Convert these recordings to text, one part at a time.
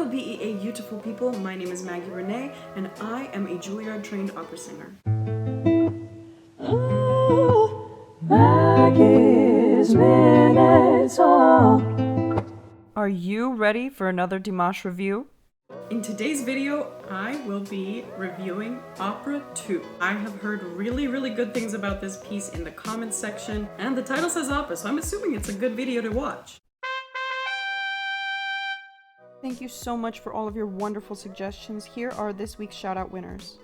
Hello BEA beautiful people, my name is Maggie Renee and I am a Juilliard trained opera singer. Maggie's Minutes. Are you ready for another Dimash review? In today's video, I will be reviewing Opera 2. I have heard really good things about this piece in the comments section, and the title says opera, so I'm assuming it's a good video to watch. Thank you so much for all of your wonderful suggestions. Here are this week's shout-out winners.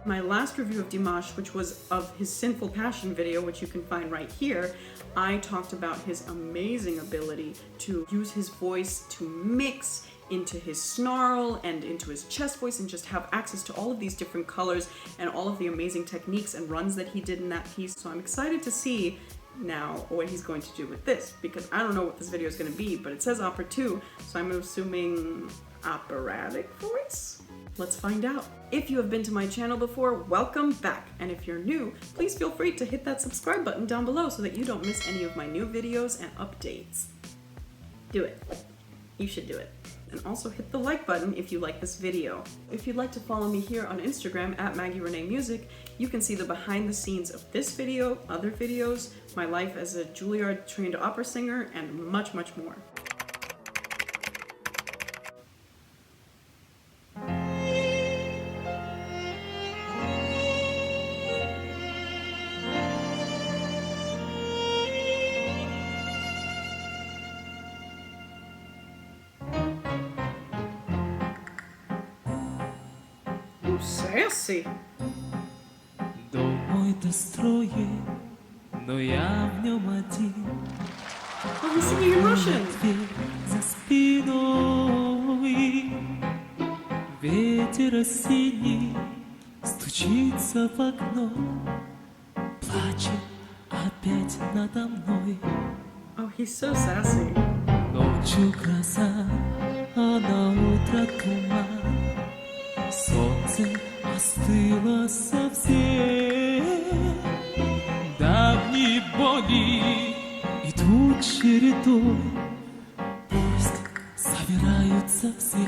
My last review of Dimash, which was of his Sinful Passion video, which you can find right here, I talked about his amazing ability to use his voice to mix into his snarl and into his chest voice and just have access to all of these different colors and all of the amazing techniques and runs that he did in that piece. So I'm excited to see now what he's going to do with this, because I don't know what this video is going to be, but it says Opera 2, so I'm assuming operatic voice? Let's find out. If you have been to my channel before, welcome back. And if you're new, please feel free to hit that subscribe button down below so that you don't miss any of my new videos and updates. Do it. You should do it. And also hit the like button if you like this video. If you'd like to follow me here on Instagram at Maggie Renee Music, you can see the behind the scenes of this video, other videos, my life as a Juilliard trained opera singer, and much more. Sassy. Домой достроен, но я в нем один. Oh, he's singing in Russian. За спиной ветер осенний стучится в окно, плачет опять надо мной. Oh, he's so sassy. Ночью гроза, а на утро туман. Солнце остыло совсем, давние боли идут чередой, пусть собираются все.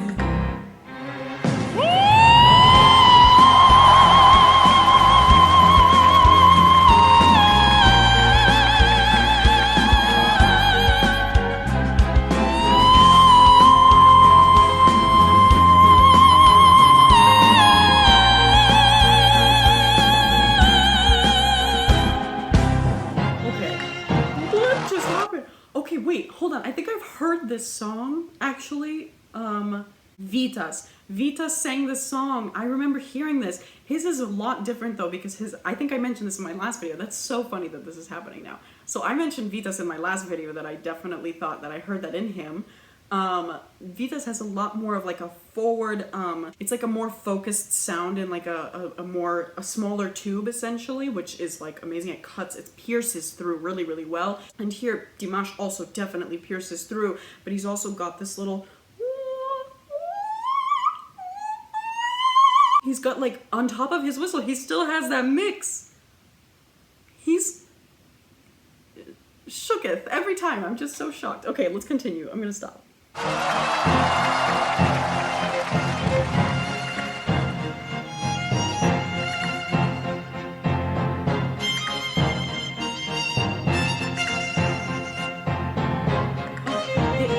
Okay, wait, hold on. I think I've heard this song, actually. Vitas. Vitas sang this song. I remember hearing this. His is a lot different though, because I think I mentioned this in my last video. That's so funny that this is happening now. So I mentioned Vitas in my last video that I definitely thought that I heard that in him. Vitas has a lot more of like a forward, it's like a more focused sound in like a smaller tube essentially, which is like amazing. It pierces through really well. And here Dimash also definitely pierces through, but he's also got this little, he's got like on top of his whistle, he still has that mix. He's shooketh every time. I'm just so shocked. Okay, let's continue. I'm gonna stop.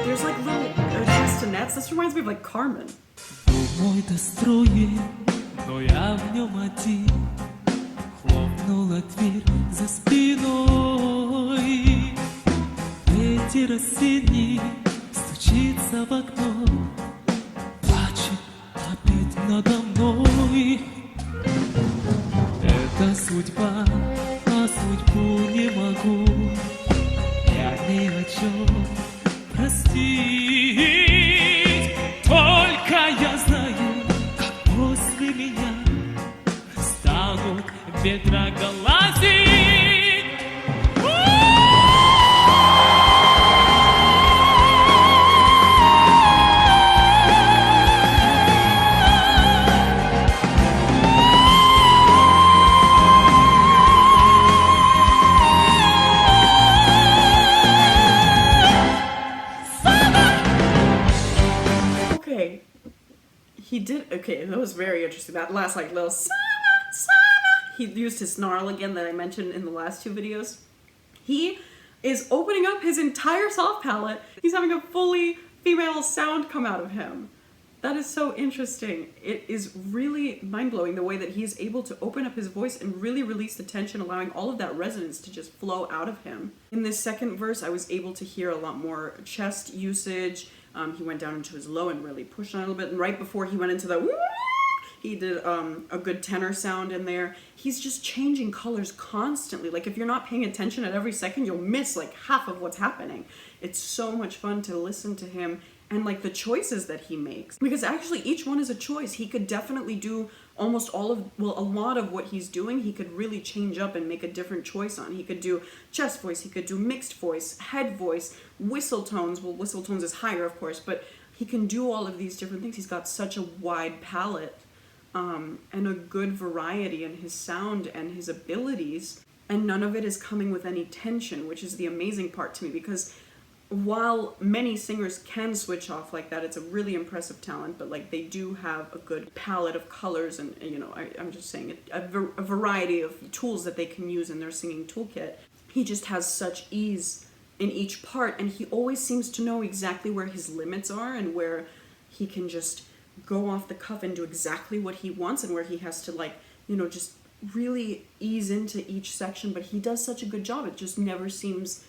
There's like little castanets. This reminds me of like Carmen. Домой достроен, но я в нем один. Хлопнула дверь за спиной. Ветер осенний стучится в окно, плачет опять надо мной. Это судьба, а судьбу не могу я ни о чем простить. Только я знаю, как после меня станут ветра глазить. he did, okay, that was very interesting. That last like little Sama, Sama. He used his snarl again that I mentioned in the last two videos. He is opening up his entire soft palette. He's having a fully female sound come out of him. That is so interesting. It is really mind-blowing the way that he's able to open up his voice and really release the tension, allowing all of that resonance to just flow out of him. In this second verse, I was able to hear a lot more chest usage. He went down into his low and really pushed on it a little bit. And right before he went into the woo, he did a good tenor sound in there. He's just changing colors constantly. Like if you're not paying attention at every second, you'll miss like half of what's happening. It's so much fun to listen to him and like the choices that he makes. Because actually each one is a choice. He could definitely do almost all of, well, a lot of what he's doing, he could really change up and make a different choice on. He could do chest voice, he could do mixed voice, head voice, whistle tones. Well, whistle tones is higher, of course, but he can do all of these different things. He's got such a wide palette and a good variety in his sound and his abilities. And none of it is coming with any tension, which is the amazing part to me, because while many singers can switch off like that, it's a really impressive talent, but like they do have a good palette of colors and, you know, I'm just saying a variety of tools that they can use in their singing toolkit. He just has such ease in each part, and he always seems to know exactly where his limits are and where he can just go off the cuff and do exactly what he wants, and where he has to, like, you know, just really ease into each section. But he does such a good job. It just never seems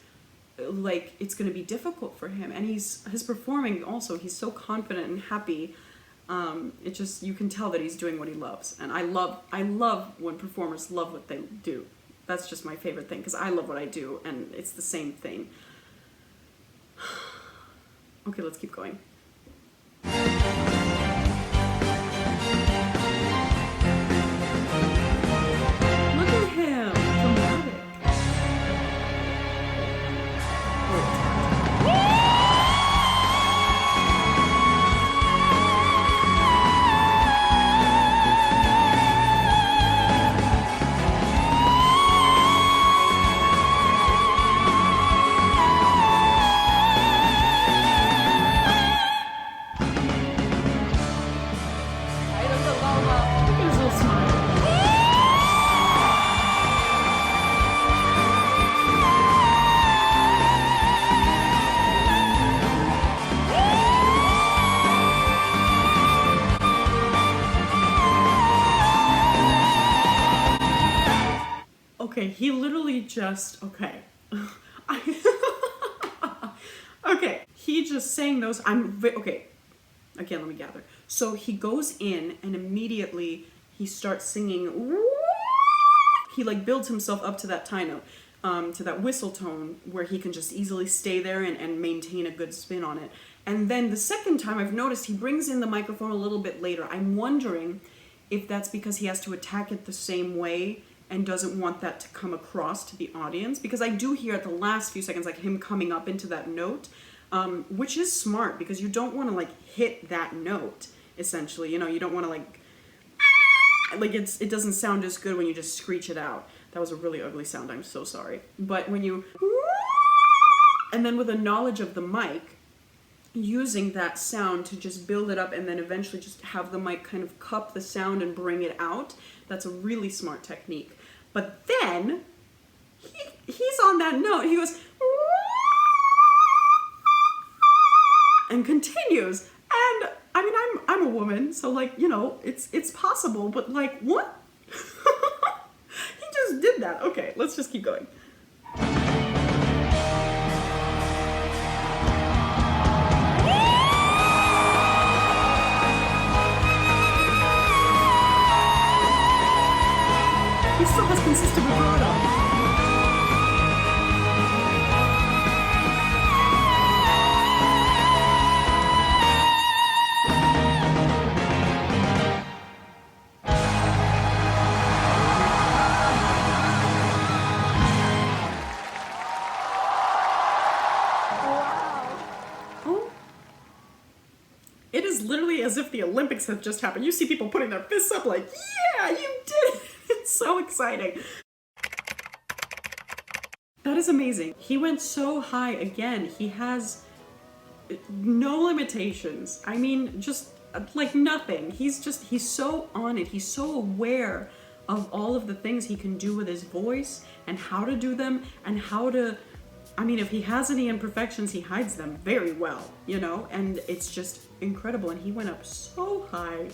like it's going to be difficult for him. And his performing also, he's so confident and happy. It just, you can tell that he's doing what he loves. And I love when performers love what they do. That's just my favorite thing, because I love what I do, and it's the same thing. Okay, let's keep going. Look at him, dramatic. Okay, he literally just, okay. Okay, he just sang those, okay, again, let me gather. So he goes in and immediately he starts singing, he like builds himself up to that tie note, to that whistle tone where he can just easily stay there and maintain a good spin on it. And then the second time I've noticed he brings in the microphone a little bit later. I'm wondering if that's because he has to attack it the same way and doesn't want that to come across to the audience, because I do hear at the last few seconds like him coming up into that note, which is smart, because you don't want to like hit that note, essentially, you know, you don't want to like it doesn't sound as good when you just screech it out. That was a really ugly sound, I'm so sorry. But when you, and then with a knowledge of the mic, using that sound to just build it up and then eventually just have the mic kind of cup the sound and bring it out, that's a really smart technique. But then he's on that note, he goes and continues, and I mean, I'm a woman, so like, you know, it's possible, but like, what? He just did that. Okay, let's just keep going. He still has consistent vibrato. It is literally as if the Olympics have just happened. You see people putting their fists up like, yeah, you did it. It's so exciting. That is amazing. He went so high again. He has no limitations. I mean, just like nothing. He's so on it. He's so aware of all of the things he can do with his voice and how to do them and how to, I mean, if he has any imperfections, he hides them very well, you know, and it's just incredible. And he went up so high.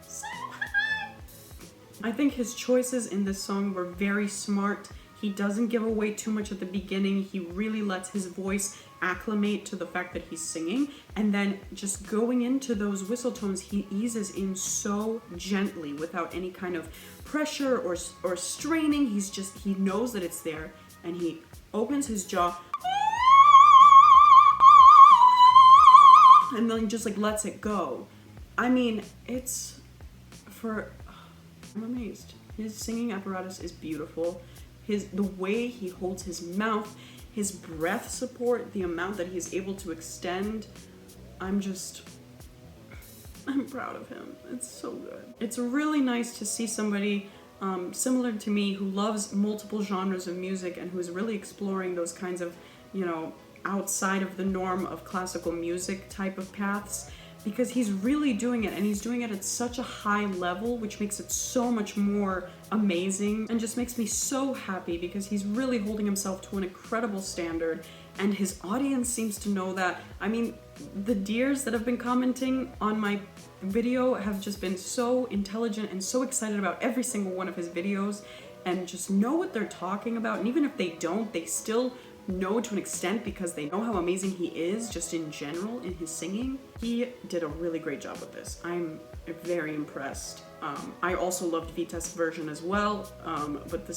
So high! I think his choices in this song were very smart. He doesn't give away too much at the beginning. He really lets his voice acclimate to the fact that he's singing, and then just going into those whistle tones, he eases in so gently without any kind of pressure or straining. He knows that it's there, and he opens his jaw and then just like lets it go. I mean, I'm amazed. His singing apparatus is beautiful. The way he holds his mouth, his breath support, the amount that he's able to extend, I'm proud of him. It's so good. It's really nice to see somebody similar to me who loves multiple genres of music and who's really exploring those kinds of, you know, outside of the norm of classical music type of paths, because he's really doing it, and he's doing it at such a high level, which makes it so much more amazing and just makes me so happy, because he's really holding himself to an incredible standard, and his audience seems to know that. I mean, the dears that have been commenting on my video have just been so intelligent and so excited about every single one of his videos and just know what they're talking about, and even if they don't, they still know to an extent because they know how amazing he is just in general in his singing. He did a really great job with this. I'm very impressed. I also loved Vitas' version as well, but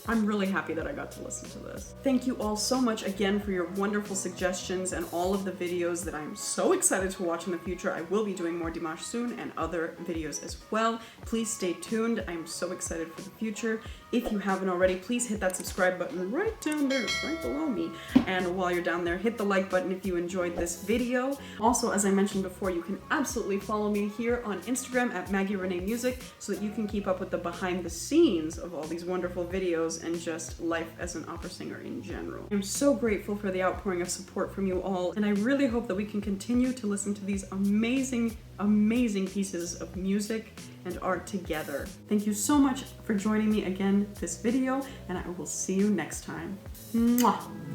I'm really happy that I got to listen to this. Thank you all so much again for your wonderful suggestions and all of the videos that I'm so excited to watch in the future. I will be doing more Dimash soon and other videos as well. Please stay tuned. I'm so excited for the future. If you haven't already, please hit that subscribe button right down there, right below me. And while you're down there, hit the like button if you enjoyed this video. Also, as I mentioned before, you can absolutely follow me here on Instagram at Maggie Renee Music so that you can keep up with the behind the scenes of all these wonderful videos and just life as an opera singer in general. I'm so grateful for the outpouring of support from you all, and I really hope that we can continue to listen to these amazing, amazing pieces of music and art together. Thank you so much for joining me again this video, and I will see you next time. Mwah!